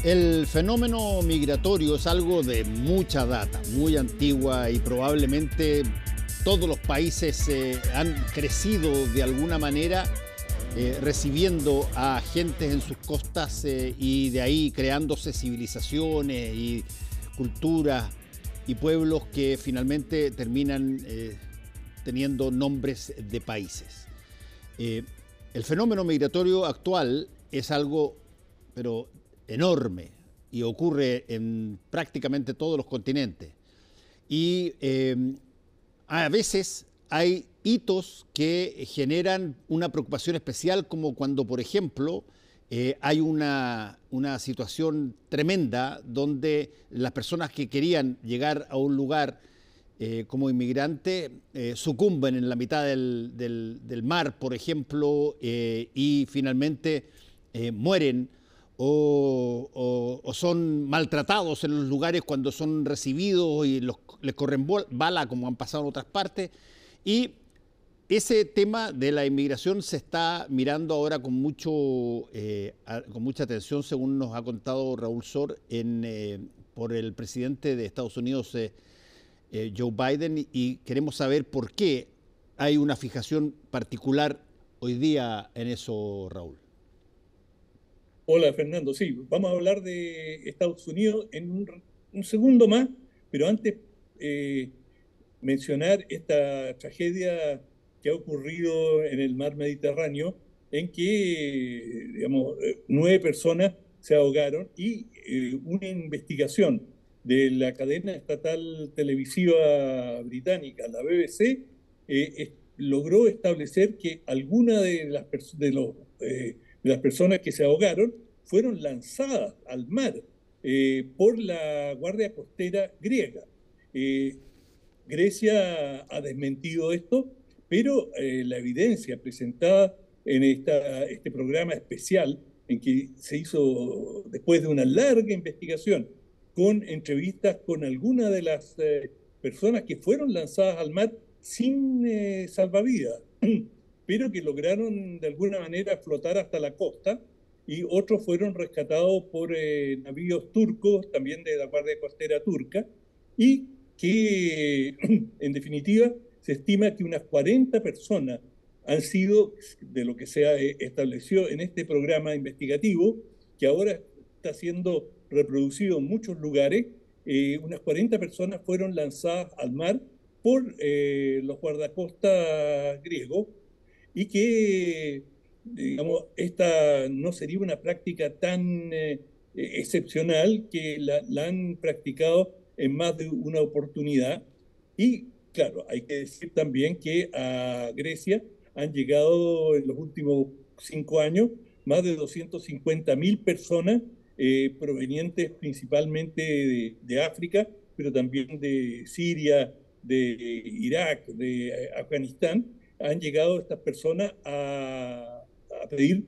El fenómeno migratorio es algo de mucha data, muy antigua y probablemente todos los países han crecido de alguna manera recibiendo a gentes en sus costas y de ahí creándose civilizaciones y culturas y pueblos que finalmente terminan teniendo nombres de países. El fenómeno migratorio actual es algo, pero enorme, y ocurre en prácticamente todos los continentes. Y a veces hay hitos que generan una preocupación especial, como cuando, por ejemplo, hay una situación tremenda donde las personas que querían llegar a un lugar como inmigrante sucumben en la mitad del mar, por ejemplo, y finalmente mueren o son maltratados en los lugares cuando son recibidos y les corren bala, como han pasado en otras partes. Y ese tema de la inmigración se está mirando ahora con mucha atención, según nos ha contado Raúl Sor, por el presidente de Estados Unidos, Joe Biden, y queremos saber por qué hay una fijación particular hoy día en eso, Raúl. Hola Fernando, sí, vamos a hablar de Estados Unidos en un segundo más, pero antes eh, mencionar esta tragedia que ha ocurrido en el mar Mediterráneo, en que, digamos, 9 personas se ahogaron y una investigación de la cadena estatal televisiva británica, la BBC, logró establecer que algunas de las personas que se ahogaron fueron lanzadas al mar por la Guardia Costera griega. Grecia ha desmentido esto, pero la evidencia presentada en este programa especial, en que se hizo después de una larga investigación, con entrevistas con algunas de las personas que fueron lanzadas al mar sin salvavidas, pero que lograron de alguna manera flotar hasta la costa, y otros fueron rescatados por navíos turcos, también de la Guardia Costera turca, y que en definitiva se estima que unas 40 personas han sido, de lo que se ha establecido en este programa investigativo, que ahora está siendo reproducido en muchos lugares, unas 40 personas fueron lanzadas al mar por los guardacostas griegos, y que, digamos, esta no sería una práctica tan excepcional, que la han practicado en más de una oportunidad. Y claro, hay que decir también que a Grecia han llegado en los últimos 5 años más de 250.000 personas provenientes principalmente de África, pero también de Siria, de Irak, de Afganistán. Han llegado estas personas a pedir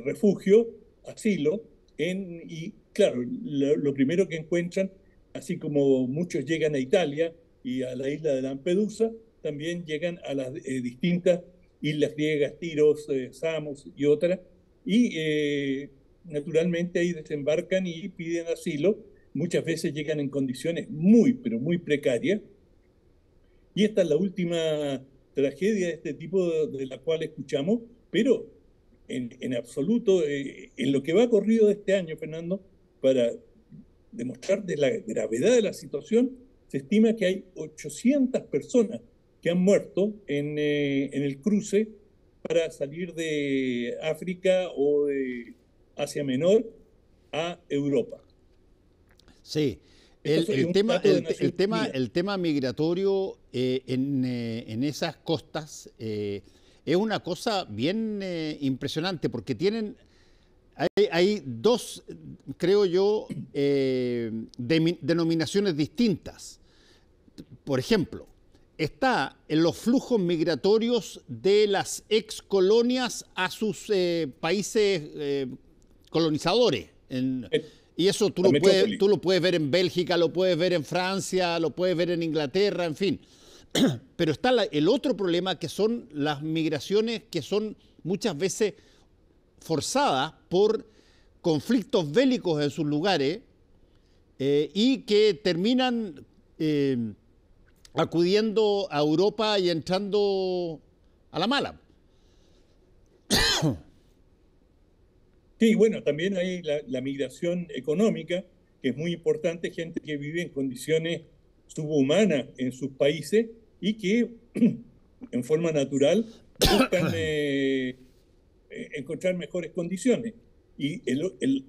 refugio, asilo, y claro, lo primero que encuentran, así como muchos llegan a Italia y a la isla de Lampedusa, también llegan a las distintas islas griegas, Tiros, Samos y otras, y naturalmente ahí desembarcan y piden asilo. Muchas veces llegan en condiciones muy, pero muy precarias. Y esta es la última tragedia de este tipo de la cual escuchamos, pero en absoluto, en lo que va corrido de este año, Fernando, para demostrar de la gravedad de la situación, se estima que hay 800 personas que han muerto en el cruce para salir de África o de Asia Menor a Europa. Sí, Esto el, es el un tema, dato de el, el Naciones tema, Unidas. el tema migratorio en esas costas es una cosa bien impresionante porque hay dos, creo yo, denominaciones distintas. Por ejemplo, está en los flujos migratorios de las ex colonias a sus países colonizadores. Y eso La metrópoli. tú lo puedes ver en Bélgica, lo puedes ver en Francia, lo puedes ver en Inglaterra, en fin. Pero está el otro problema, que son las migraciones que son muchas veces forzadas conflictos bélicos en sus lugares y que terminan acudiendo a Europa y entrando a la mala. Sí, bueno, también hay la migración económica, que es muy importante, gente que vive en condiciones subhumanas en sus países y que en forma natural buscan encontrar mejores condiciones. Y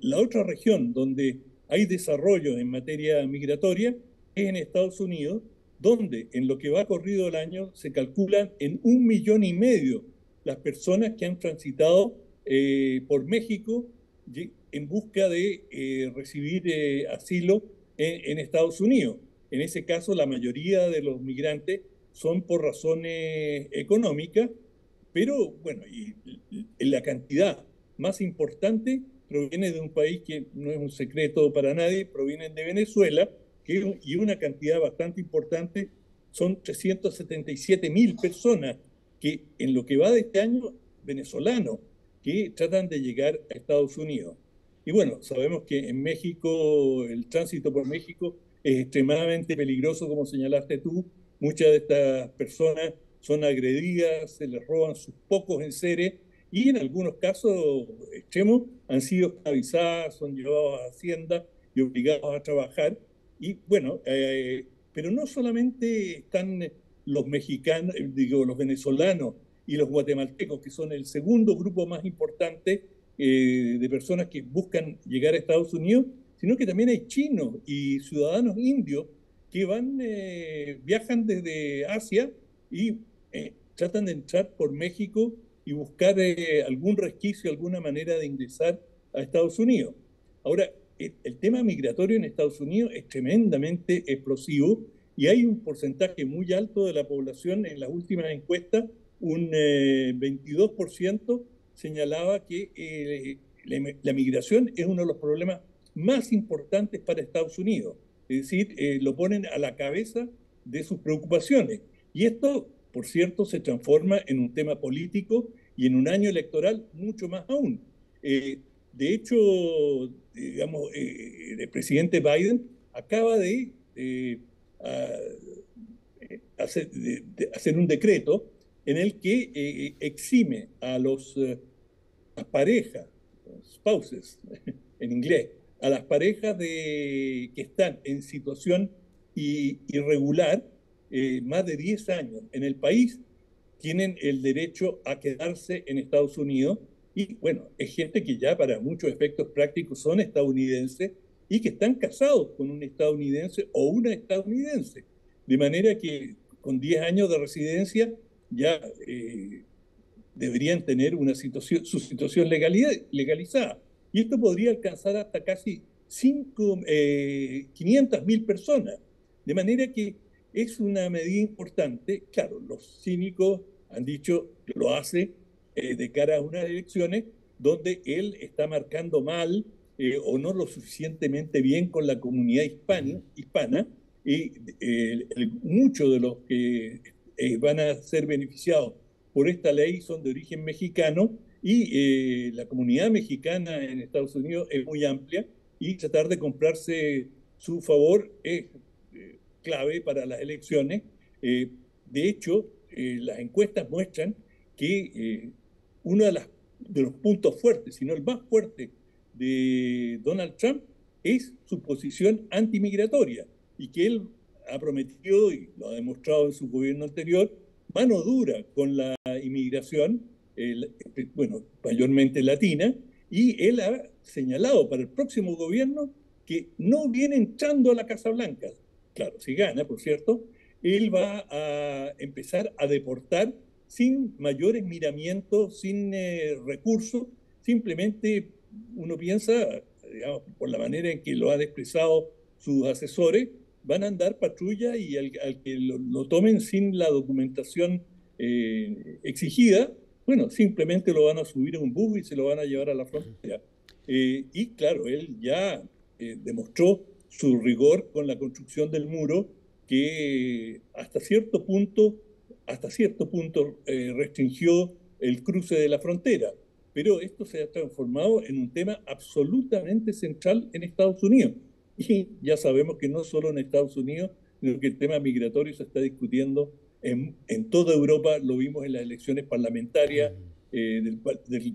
la otra región donde hay desarrollo en materia migratoria es en Estados Unidos, donde en lo que va corrido el año se calculan en 1,5 millones las personas que han transitado por México en busca de recibir asilo en Estados Unidos. En ese caso, la mayoría de los migrantes son por razones económicas, pero bueno, y la cantidad más importante proviene de un país que no es un secreto para nadie, provienen de Venezuela, y una cantidad bastante importante son 377.000 personas que en lo que va de este año, venezolanos, que tratan de llegar a Estados Unidos. Y bueno, sabemos que en México, el tránsito por México es extremadamente peligroso, como señalaste tú. Muchas de estas personas son agredidas, se les roban sus pocos enseres y en algunos casos extremos han sido esclavizadas, son llevados a Hacienda y obligados a trabajar. Y bueno, pero no solamente están los mexicanos, digo, los venezolanos y los guatemaltecos, que son el segundo grupo más importante de personas que buscan llegar a Estados Unidos, sino que también hay chinos y ciudadanos indios que viajan desde Asia y tratan de entrar por México y buscar algún resquicio, alguna manera de ingresar a Estados Unidos. Ahora, el tema migratorio en Estados Unidos es tremendamente explosivo y hay un porcentaje muy alto de la población en las últimas encuestas, un 22% señalaba que la migración es uno de los problemas más importantes para Estados Unidos. Es decir, lo ponen a la cabeza de sus preocupaciones. Y esto, por cierto, se transforma en un tema político y en un año electoral mucho más aún. De hecho, digamos, el presidente Biden acaba de hacer un decreto en el que exime a las parejas, spouses en inglés, a las parejas que están en situación irregular más de 10 años en el país, tienen el derecho a quedarse en Estados Unidos. Y bueno, es gente que ya para muchos efectos prácticos son estadounidenses y que están casados con un estadounidense o una estadounidense. De manera que con 10 años de residencia ya deberían tener su situación legalizada. Y esto podría alcanzar hasta casi 500.000 personas. De manera que es una medida importante. Claro, los cínicos han dicho que lo hace de cara a unas elecciones donde él está marcando mal o no lo suficientemente bien con la comunidad hispana y muchos de los que van a ser beneficiados por esta ley son de origen mexicano y la comunidad mexicana en Estados Unidos es muy amplia y tratar de comprarse su favor es clave para las elecciones. De hecho, las encuestas muestran que uno de los puntos fuertes, si no el más fuerte de Donald Trump, es su posición antimigratoria y que él ha prometido, y lo ha demostrado en su gobierno anterior, mano dura con la inmigración, bueno, mayormente latina, y él ha señalado para el próximo gobierno que no viene entrando a la Casa Blanca. Claro, si gana, por cierto, él va a empezar a deportar sin mayores miramientos, sin recursos, simplemente uno piensa, digamos, por la manera en que lo han expresado sus asesores, van a andar patrulla y al que lo tomen sin la documentación exigida, bueno, simplemente lo van a subir a un bus y se lo van a llevar a la frontera. Y claro, él ya demostró su rigor con la construcción del muro, que hasta cierto punto restringió el cruce de la frontera, pero esto se ha transformado en un tema absolutamente central en Estados Unidos. Y ya sabemos que no solo en Estados Unidos, sino que el tema migratorio se está discutiendo en toda Europa. Lo vimos en las elecciones parlamentarias del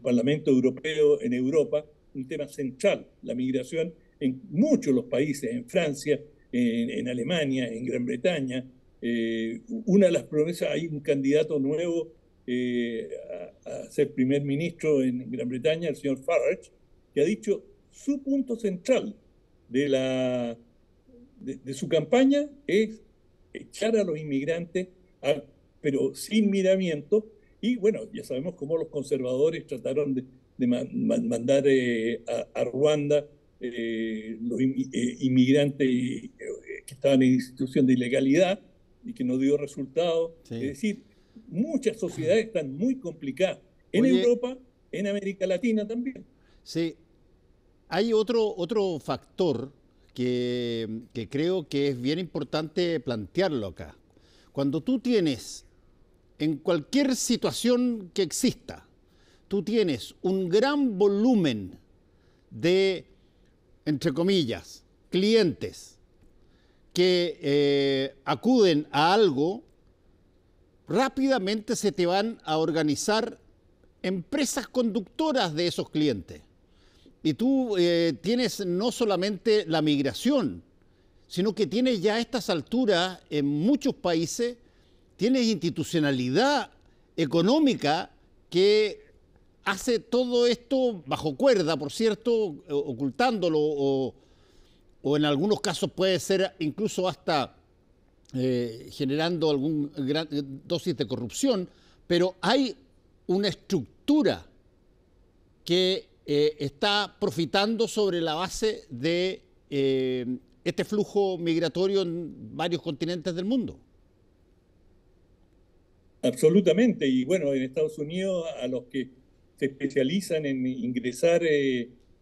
Parlamento Europeo en Europa, un tema central, la migración en muchos de los países, en Francia, en Alemania, en Gran Bretaña. Una de las promesas, hay un candidato nuevo a ser primer ministro en Gran Bretaña, el señor Farage, que ha dicho su punto central de su campaña es echar a los inmigrantes, pero sin miramiento. Y bueno, ya sabemos cómo los conservadores trataron de mandar a Ruanda los inmigrantes que estaban en situación de ilegalidad y que no dio resultado. Sí. Es decir, muchas sociedades están muy complicadas en Europa, en América Latina también. Sí, hay otro factor que creo que es bien importante plantearlo acá. Cuando tú tienes, en cualquier situación que exista, tú tienes un gran volumen de, entre comillas, clientes que acuden a algo, rápidamente se te van a organizar empresas conductoras de esos clientes. Y tú tienes no solamente la migración, sino que tienes ya a estas alturas en muchos países, tienes institucionalidad económica que hace todo esto bajo cuerda, por cierto, ocultándolo o en algunos casos puede ser incluso hasta generando alguna gran dosis de corrupción, pero hay una estructura que está profitando sobre la base de este flujo migratorio en varios continentes del mundo. Absolutamente, y bueno, en Estados Unidos a los que se especializan en ingresar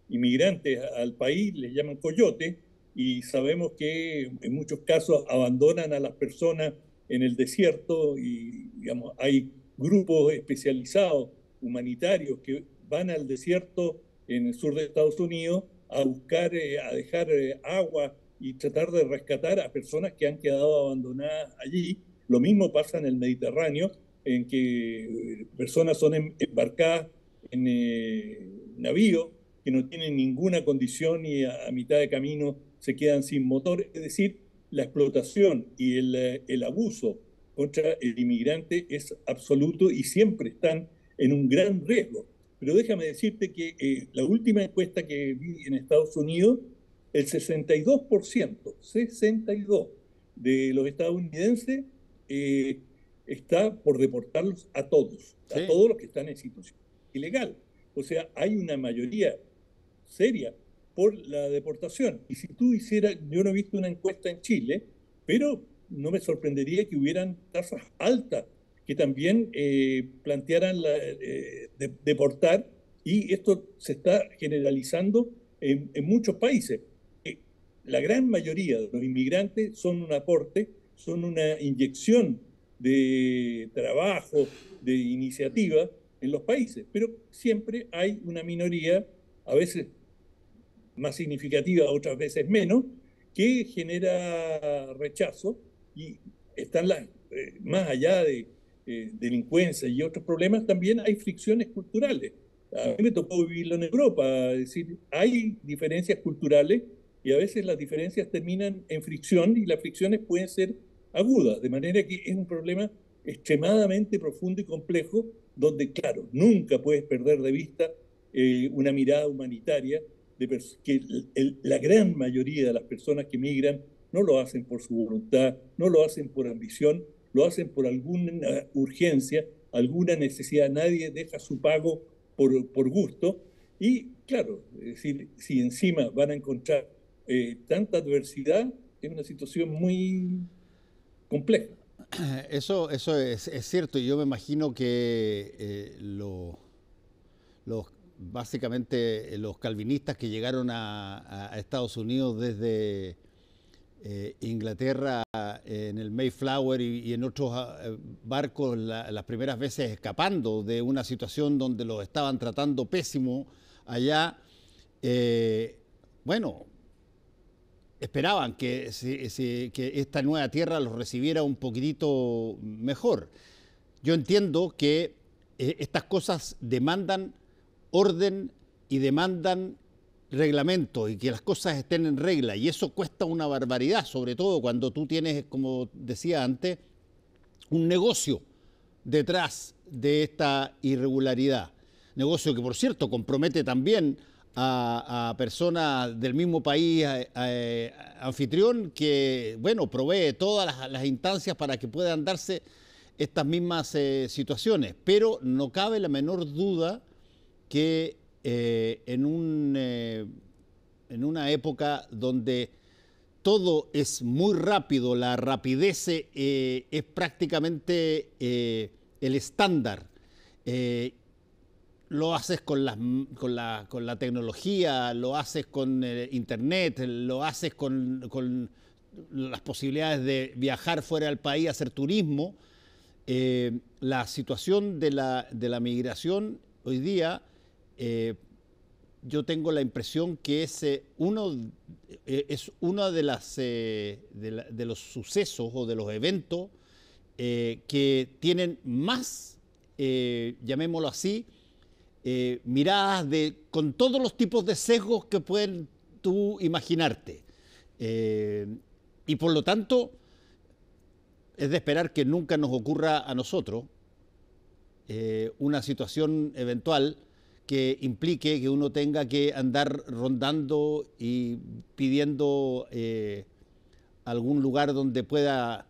inmigrantes al país les llaman coyote, y sabemos que en muchos casos abandonan a las personas en el desierto y digamos, hay grupos especializados humanitarios que van al desierto en el sur de Estados Unidos a buscar, a dejar agua y tratar de rescatar a personas que han quedado abandonadas allí. Lo mismo pasa en el Mediterráneo, en que personas son embarcadas en navíos que no tienen ninguna condición y a mitad de camino se quedan sin motor. Es decir, la explotación y el abuso contra el inmigrante es absoluto y siempre están en un gran riesgo. Pero déjame decirte que la última encuesta que vi en Estados Unidos, el 62% de los estadounidenses está por deportarlos a todos, sí, a todos los que están en situación ilegal. O sea, hay una mayoría seria por la deportación. Y si tú hicieras, yo no he visto una encuesta en Chile, pero no me sorprendería que hubieran tasas altas que también plantearan deportar, y esto se está generalizando en muchos países. La gran mayoría de los inmigrantes son un aporte, son una inyección de trabajo, de iniciativa en los países, pero siempre hay una minoría, a veces más significativa, otras veces menos, que genera rechazo, y están más allá de delincuencia y otros problemas, también hay fricciones culturales. A mí me tocó vivirlo en Europa, es decir, hay diferencias culturales y a veces las diferencias terminan en fricción y las fricciones pueden ser agudas, de manera que es un problema extremadamente profundo y complejo donde, claro, nunca puedes perder de vista una mirada humanitaria que la gran mayoría de las personas que migran no lo hacen por su voluntad, no lo hacen por ambición, lo hacen por alguna urgencia, alguna necesidad. Nadie deja su pago por gusto. Y claro, es decir, si encima van a encontrar tanta adversidad, es una situación muy compleja. Eso es cierto, y yo me imagino que básicamente los calvinistas que llegaron a Estados Unidos desde Inglaterra en el Mayflower y en otros barcos las primeras veces escapando de una situación donde los estaban tratando pésimo allá, bueno, esperaban que esta nueva tierra los recibiera un poquitito mejor. Yo entiendo que estas cosas demandan orden y demandan reglamento y que las cosas estén en regla, y eso cuesta una barbaridad, sobre todo cuando tú tienes, como decía antes, un negocio detrás de esta irregularidad. Negocio que, por cierto, compromete también a personas del mismo país anfitrión que, bueno, provee todas las instancias para que puedan darse estas mismas situaciones. Pero no cabe la menor duda que en una época donde todo es muy rápido, la rapidez es prácticamente el estándar. Lo haces con la tecnología, lo haces con internet, lo haces con las posibilidades de viajar fuera del país, hacer turismo. La situación de la migración hoy día, yo tengo la impresión que es uno de los sucesos o de los eventos que tienen más, llamémoslo así, miradas con todos los tipos de sesgos que pueden tú imaginarte. Y por lo tanto, es de esperar que nunca nos ocurra a nosotros una situación eventual que implique que uno tenga que andar rondando y pidiendo algún lugar donde pueda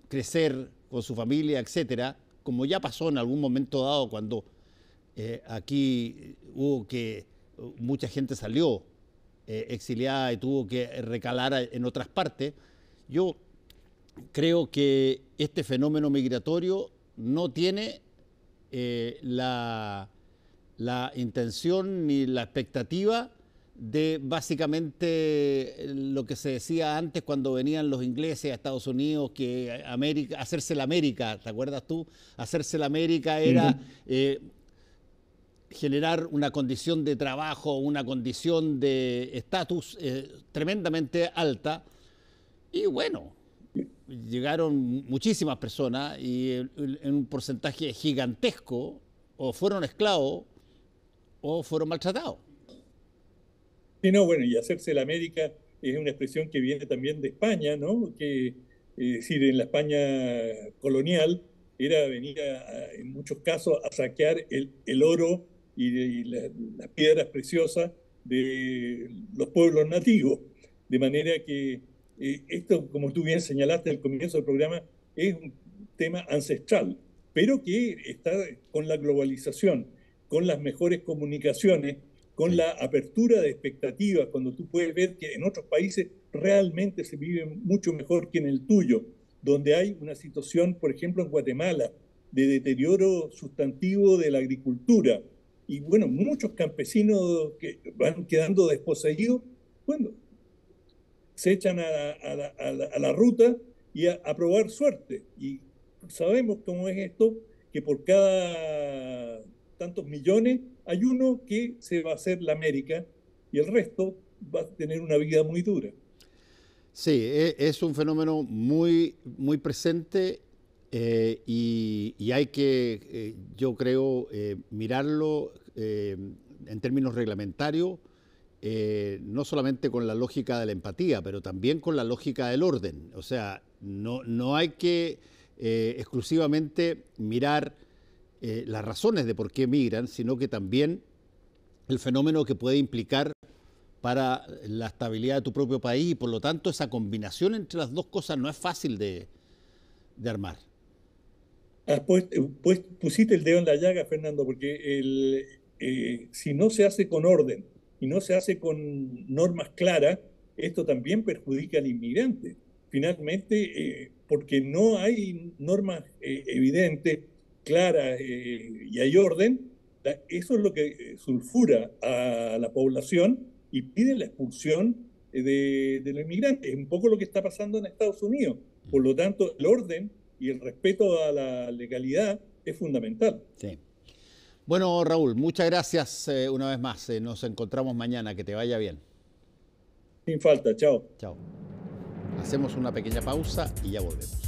crecer con su familia, etcétera, como ya pasó en algún momento dado cuando aquí mucha gente salió exiliada y tuvo que recalar en otras partes. Yo creo que este fenómeno migratorio no tiene la intención ni la expectativa de básicamente lo que se decía antes cuando venían los ingleses a Estados Unidos, que hacerse la América, ¿te acuerdas tú? Hacerse la América era generar una condición de trabajo, una condición de estatus tremendamente alta. Y bueno, llegaron muchísimas personas y en un porcentaje gigantesco o fueron esclavos o fueron maltratados. Sí, no, bueno, y hacerse la América es una expresión que viene también de España, ¿no? Que, es decir, en la España colonial era venir en muchos casos a saquear el oro y las piedras preciosas de los pueblos nativos. De manera que esto, como tú bien señalaste al comienzo del programa, es un tema ancestral, pero que está con la globalización, con las mejores comunicaciones, con la apertura de expectativas, cuando tú puedes ver que en otros países realmente se vive mucho mejor que en el tuyo, donde hay una situación, por ejemplo, en Guatemala, de deterioro sustantivo de la agricultura. Y bueno, muchos campesinos que van quedando desposeídos, bueno, se echan a la ruta y a probar suerte. Y sabemos cómo es esto, que por cada tantos millones hay uno que se va a hacer la América y el resto va a tener una vida muy dura. Sí, es un fenómeno muy, muy presente y hay que, yo creo, mirarlo en términos reglamentarios, no solamente con la lógica de la empatía, pero también con la lógica del orden. O sea, no hay que exclusivamente mirar las razones de por qué migran, sino que también el fenómeno que puede implicar para la estabilidad de tu propio país, y por lo tanto esa combinación entre las dos cosas no es fácil de armar. Pues pusiste el dedo en la llaga, Fernando, porque si no se hace con orden y no se hace con normas claras, esto también perjudica al inmigrante. Finalmente, porque no hay normas evidentes, claras y hay orden, eso es lo que sulfura a la población y pide la expulsión de los inmigrantes. Es un poco lo que está pasando en Estados Unidos. Por lo tanto, el orden y el respeto a la legalidad es fundamental. Sí. Bueno, Raúl, muchas gracias una vez más. Nos encontramos mañana. Que te vaya bien. Sin falta. Chao. Chao. Hacemos una pequeña pausa y ya volvemos.